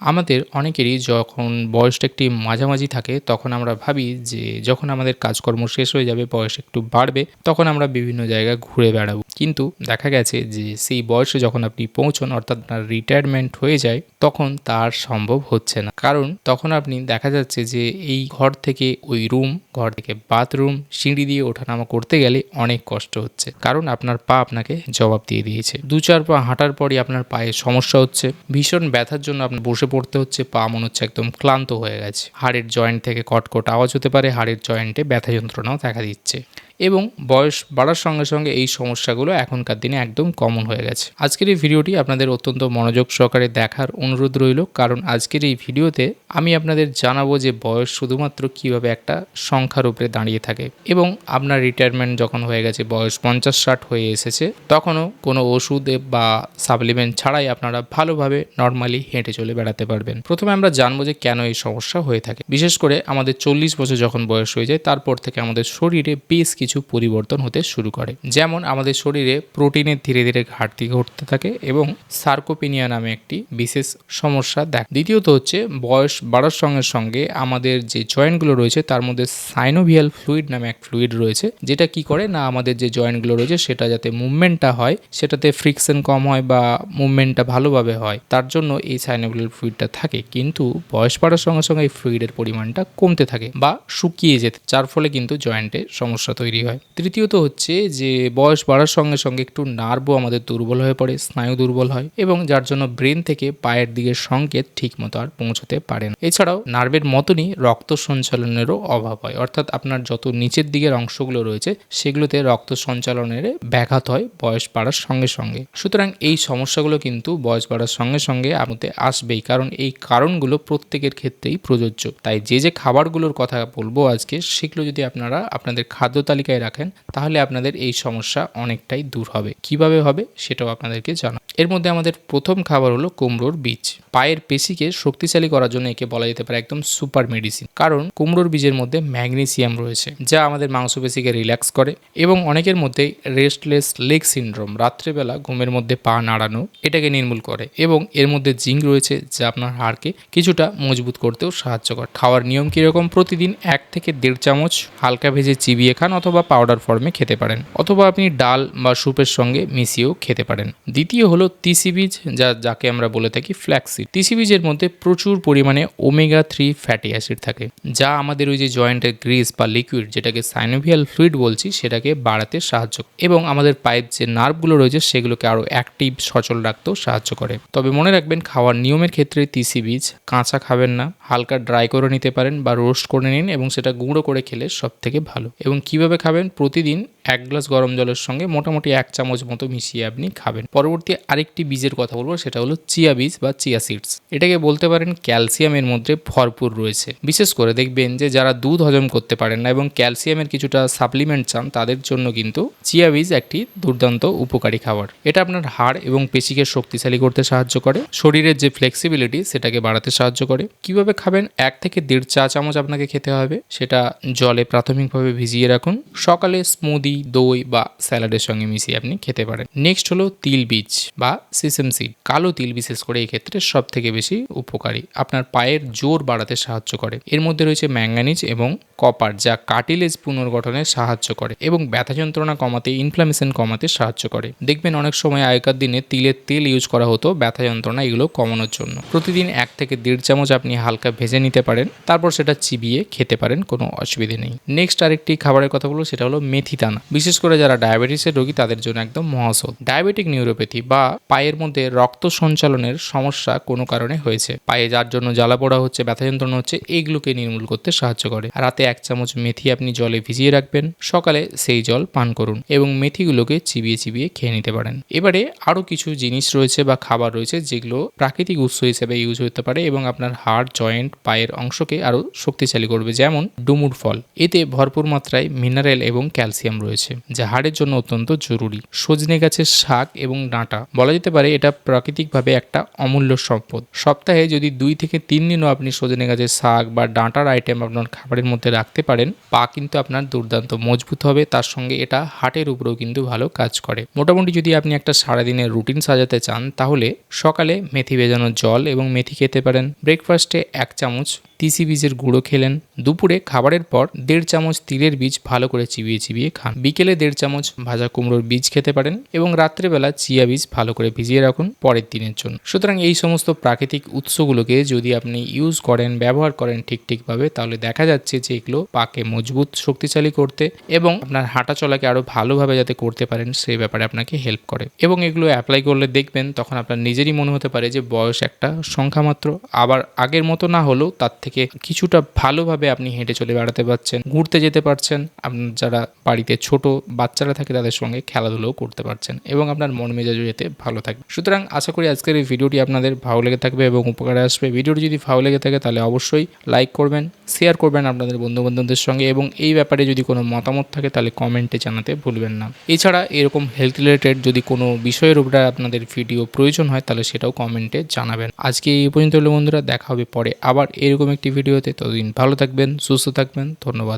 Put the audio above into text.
আমাদের অনেকেরই যখন বয়সটা একটি মাঝামাঝি থাকে তখন আমরা ভাবি যে যখন আমাদের কাজকর্ম শেষ হয়ে যাবে, বয়স একটু বাড়বে, তখন আমরা বিভিন্ন জায়গায় ঘুরে বেড়াবো। কিন্তু দেখা গেছে যে সেই বয়সে যখন আপনি পৌঁছন, অর্থাৎ আপনার রিটায়ারমেন্ট হয়ে যায়, তখন তার সম্ভব হচ্ছে না। কারণ তখন আপনি দেখা যাচ্ছে যে এই ঘর থেকে ওই রুম, ঘর থেকে বাথরুম, সিঁড়ি দিয়ে ওঠানামা করতে গেলে অনেক কষ্ট হচ্ছে। কারণ আপনার পা আপনাকে জবাব দিয়ে দিয়েছে। 2-4 পা হাঁটার পরই আপনার পায়ে সমস্যা হচ্ছে, ভীষণ ব্যথার জন্য আপনার বসে পড়তে হচ্ছে, পা মনে হচ্ছে একদম ক্লান্ত হয়ে গেছে। হাড়ের জয়েন্ট থেকে কটকট আওয়াজ হতে পারে, হাড়ের জয়েন্টে ব্যথা যন্ত্রণাও দেখা দিচ্ছে। এবং বয়স বাড়ার সঙ্গে সঙ্গে এই সমস্যাগুলো এখনকার দিনে একদম কমন হয়ে গেছে। আজকের এই ভিডিওটি আপনাদের অত্যন্ত মনোযোগ সহকারে দেখার অনুরোধ রইল, কারণ আজকের এই ভিডিওতে আমি আপনাদের জানাবো যে বয়স শুধুমাত্র কিভাবে একটা সংখ্যার উপরে দাঁড়িয়ে থাকে, এবং আপনার রিটায়ারমেন্ট যখন হয়ে গেছে, বয়স 50-60 হয়ে এসেছে, তখনও কোনো ওষুধ বা সাপ্লিমেন্ট ছাড়াই আপনারা ভালোভাবে নর্মালি হেঁটে চলে বেড়াতে পারবেন। প্রথমে আমরা জানবো যে কেন এই সমস্যা হয়ে থাকে। বিশেষ করে আমাদের 40 বছর যখন বয়স হয়ে যায়, তারপর থেকে আমাদের শরীরে বেশ কিছু পরিবর্তন হতে শুরু করে। যেমন আমাদের শরীরে প্রোটিনের ধীরে ধীরে ঘাটতি ঘটতে থাকে এবং সার্কোপিনিয়া নামে একটি বিশেষ সমস্যা দেখা। দ্বিতীয়ত হচ্ছে বয়স বাড়ার সঙ্গে সঙ্গে আমাদের যে জয়েন্টগুলো রয়েছে তার মধ্যে সাইনোভিয়াল ফ্লুইড নামে এক ফ্লুইড রয়েছে, যেটা কি করে না আমাদের যে জয়েন্টগুলো রয়েছে সেটা যাতে মুভমেন্টটা হয়, সেটাতে ফ্রিকশন কম হয় বা মুভমেন্টটা ভালোভাবে হয়, তার জন্য এই সাইনোভিয়াল ফ্লুইডটা থাকে। কিন্তু বয়স বাড়ার সঙ্গে সঙ্গে এই ফ্লুইডের পরিমাণটা কমতে থাকে বা শুকিয়ে যেতে, যার ফলে কিন্তু জয়েন্টে সমস্যা তৈরি হয়। তৃতীয়ত হচ্ছে যে বয়স বাড়ার সঙ্গে সঙ্গে একটু নার্ভও আমাদের দুর্বল হয়ে পড়ে, স্নায়ু দুর্বল হয়, এবং যার জন্য ব্রেন থেকে পায়ের দিকে সংকেত ঠিকমতো আর পৌঁছতে পারে না। এছাড়াও নার্ভের মতনই রক্ত সঞ্চালনেরও অভাব হয়, অর্থাৎ আপনার যত নিচের দিকের অংশগুলো রয়েছে সেগুলোতে রক্ত সঞ্চালনের ব্যাঘাত হয় বয়স বাড়ার সঙ্গে সঙ্গে। সুতরাং এই সমস্যাগুলো কিন্তু বয়স বাড়ার সঙ্গে সঙ্গে আপনাদের আসবেই, কারণ এই কারণগুলো প্রত্যেকের ক্ষেত্রেই প্রযোজ্য। তাই যে যে খাবারগুলোর কথা বলবো আজকে, সেগুলো যদি আপনারা আপনাদের খাদ্য তালিকায় রাখেন, তাহলে আপনাদের এই সমস্যা অনেকটাই দূর হবে। কিভাবে হবে সেটাও আপনাদেরকে জানাবো। এর মধ্যে আমাদের প্রথম খাবার হলো কুমড়োর বীজ। পায়ের পেশিকে শক্তিশালী করার জন্য একে বলা যেতে পারে একদম সুপার মেডিসিন, কারণ কুমড়োর বীজের মধ্যে ম্যাগনেসিয়াম রয়েছে, যা আমাদের মাংসপেশিকে রিল্যাক্স করে। এবং অনেকের মধ্যে রেস্টলেস লেগ সিনড্রোম, রাত্রেবেলা ঘুমের মধ্যে পা নাড়ানো, এটাকে নির্মূল করে। এবং এর মধ্যে জিঙ্ক রয়েছে, যা আপনার হাড়কে কিছুটা মজবুত করতেও সাহায্য করে। খাওয়ার নিয়ম কীরকম? প্রতিদিন 1 থেকে 1.5 চামচ হালকা ভেজে চিবিয়ে খান, অথবা পাউডার ফর্মে খেতে পারেন, অথবা আপনি ডাল বা স্যুপের সঙ্গে মিশিয়েও খেতে পারেন। দ্বিতীয় হলো তিসি বীজ, যাকে আমরা বলে থাকি ফ্ল্যাক্সিড। তিসি বীজের মধ্যে প্রচুর পরিমাণে ওমেগা 3 ফ্যাটি অ্যাসিড থাকে, যা আমাদের ওই যে জয়েন্টের গ্রিস বা লিকুইড, যেটাকে সাইনোভিয়াল ফ্লুইড বলছি, সেটাকে বাড়াতে সাহায্য করে, এবং আমাদের পায়ের যে নার্ভগুলো রয়েছে সেগুলোকে আরও অ্যাক্টিভ, সচল রাখতেও সাহায্য করে। তবে মনে রাখবেন, খাওয়ার নিয়মের ক্ষেত্রে তিসি বীজ কাঁচা খাবেন না, হালকা ড্রাই করে নিতে পারেন বা রোস্ট করে নিন, এবং সেটা গুঁড়ো করে খেলে সব থেকে ভালো। এবং কিভাবে খাবেন? প্রতিদিন 1 গ্লাস গরম জলের সঙ্গে মোটামুটি 1 চামচ মতো মিশিয়ে আপনি খাবেন। পরবর্তী আরেকটি বীজের কথা বলবো, সেটা হলো চিয়া বীজ বা চিয়া সিডস। এটাকে বলতে পারেন ক্যালসিয়ামের মধ্যে ভরপুর রয়েছে। বিশেষ করে দেখবেন যে যারা দুধ হজম করতে পারেন না এবং ক্যালসিয়ামের কিছুটা সাপ্লিমেন্ট চান, তাদের জন্য কিন্তু চিয়া বীজ একটি দুর্দান্ত উপকারী খাবার। এটা আপনার হাড় এবং পেশিকে শক্তিশালী করতে সাহায্য করে, শরীরের যে ফ্লেক্সিবিলিটি সেটাকে বাড়াতে সাহায্য করে। কিভাবে খাবেন? 1 থেকে 1.5 চা চামচ আপনাকে খেতে হবে, সেটা জলে প্রাথমিকভাবে ভিজিয়ে রাখুন। সকালে স্মুদি, দই বা স্যালাডের সঙ্গে মিশিয়ে আপনি খেতে পারেন। নেক্সট হলো তিল বীজ বা সিসেম সিড। কালো তিল বিশেষ করে এই ক্ষেত্রে সব থেকে বেশি উপকারী, আপনার পায়ের জোর বাড়াতে সাহায্য করে। এর মধ্যে রয়েছে ম্যাঙ্গানিজ এবং কপার, যা কার্টিলেজ পুনর্গঠনে সাহায্য করে এবং ব্যথা যন্ত্রণা কমাতে, ইনফ্লামেশন কমাতে সাহায্য করে। দেখবেন অনেক সময় আগেকার দিনে তিলের তেল ইউজ করা হতো ব্যথা যন্ত্রণা এগুলো কমানোর জন্য। প্রতিদিন 1 থেকে 1.5 চামচ আপনি হালকা ভেজে নিতে পারেন, তারপর সেটা চিবিয়ে খেতে পারেন, কোনো অসুবিধে নেই। নেক্সট আরেকটি খাবারের কথা বলবো, সেটা হলো মেথি দানা। বিশেষ করে যারা ডায়াবেটিসের রোগী, তাদের জন্য একদম মহাঔষধ। ডায়াবেটিক নিউরোপ্যাথি বা পায়ের মধ্যে রক্ত সঞ্চালনের সমস্যা কোনো কারণে হয়েছে, পায়ে যার জন্য জ্বালা পোড়া হচ্ছে, ব্যথা যন্ত্রণা হচ্ছে, এইগুলোকে নির্মূল করতে সাহায্য করে। রাতে 1 চামচ মেথি আপনি জলে ভিজিয়ে রাখবেন, সকালে সেই জল পান করুন এবং মেথিগুলোকে চিবিয়ে চিবিয়ে খেয়ে নিতে পারেন। এবারে আরও কিছু জিনিস রয়েছে বা খাবার রয়েছে যেগুলো প্রাকৃতিক উৎস হিসেবে ইউজ হতে পারে এবং আপনার হাড়, জয়েন্ট, পায়ের অংশকে আরও শক্তিশালী করবে। যেমন ডুমুর ফল, এতে ভরপুর মাত্রায় মিনারেল এবং ক্যালসিয়াম রয়েছে। রয়েছে, যা হাড়ের জন্য অত্যন্ত জরুরি। সজনে গাছের শাক এবং ডাঁটা বলা যেতে পারে এটা প্রাকৃতিকভাবে একটা অমূল্য সম্পদ। সপ্তাহে যদি 2 থেকে 3 দিনও আপনি সজনে গাছের শাক বা ডাঁটার আইটেম আপনার খাবারের মধ্যে রাখতে পারেন, পা কিন্তু আপনার দুর্দান্ত মজবুত হবে। তার সঙ্গে এটা হার্টের উপরেও কিন্তু ভালো কাজ করে। মোটামুটি যদি আপনি একটা সারাদিনের রুটিন সাজাতে চান, তাহলে সকালে মেথি ভেজানো জল এবং মেথি খেতে পারেন। ব্রেকফাস্টে 1 চামচ তিসি বীজের গুঁড়ো খেলেন। দুপুরে খাবারের পর 1.5 চামচ তিলের বীজ ভালো করে চিবিয়ে চিবিয়ে খান। বিকেলে 1.5 চামচ ভাজা কুমড়োর বীজ খেতে পারেন এবং রাত্রেবেলা চিয়া বীজ ভালো করে ভিজিয়ে রাখুন পরের দিনের জন্য। সুতরাং এই সমস্ত প্রাকৃতিক উৎসগুলোকে যদি আপনি ইউজ করেন, ব্যবহার করেন ঠিকভাবে, তাহলে দেখা যাচ্ছে যে এগুলো পাকে মজবুত শক্তিশালী করতে এবং আপনার হাঁটা চলাকে আরো ভালোভাবে যাতে করতে পারেন সেই ব্যাপারে আপনাকে হেল্প করে। এবং এগুলো অ্যাপ্লাই করলে দেখবেন তখন আপনার নিজেরই মনে হতে পারে যে বয়স একটা সংখ্যা মাত্র, আবার আগের মতো না হলেও তার থেকে কিছুটা ভালোভাবে আপনি হেঁটে চলে বেড়াতে পারছেন, ঘুরতে যেতে পারছেন, আপনার যারা বাড়িতে ছোট বাচ্চারা থাকে তাদের সঙ্গে খেলাধুলাও করতে পারছেন এবং আপনার মন মেজাজও যেতে ভালো থাকবে। সুতরাং আশা করি আজকের এই ভিডিওটি আপনাদের ভালো লেগে থাকবে এবং উপকারে আসবে। ভিডিওটি যদি ভালো লেগে থাকে তাহলে অবশ্যই লাইক করবেন, শেয়ার করবেন আপনাদের বন্ধুবান্ধবদের সঙ্গে এবং এই ব্যাপারে যদি কোনো মতামত থাকে তাহলে কমেন্টে জানাতে ভুলবেন না। এছাড়া এরকম হেলথ রিলেটেড যদি কোনো বিষয়ের উপরে আপনাদের ভিডিও প্রয়োজন হয় তাহলে সেটাও কমেন্টে জানাবেন। আজকে এই পর্যন্ত হলো বন্ধুরা, দেখা হবে পরে আবার এরকম একটি ভিডিওতে। ততদিন ভালো থাকবেন, সুস্থ থাকবেন, ধন্যবাদ।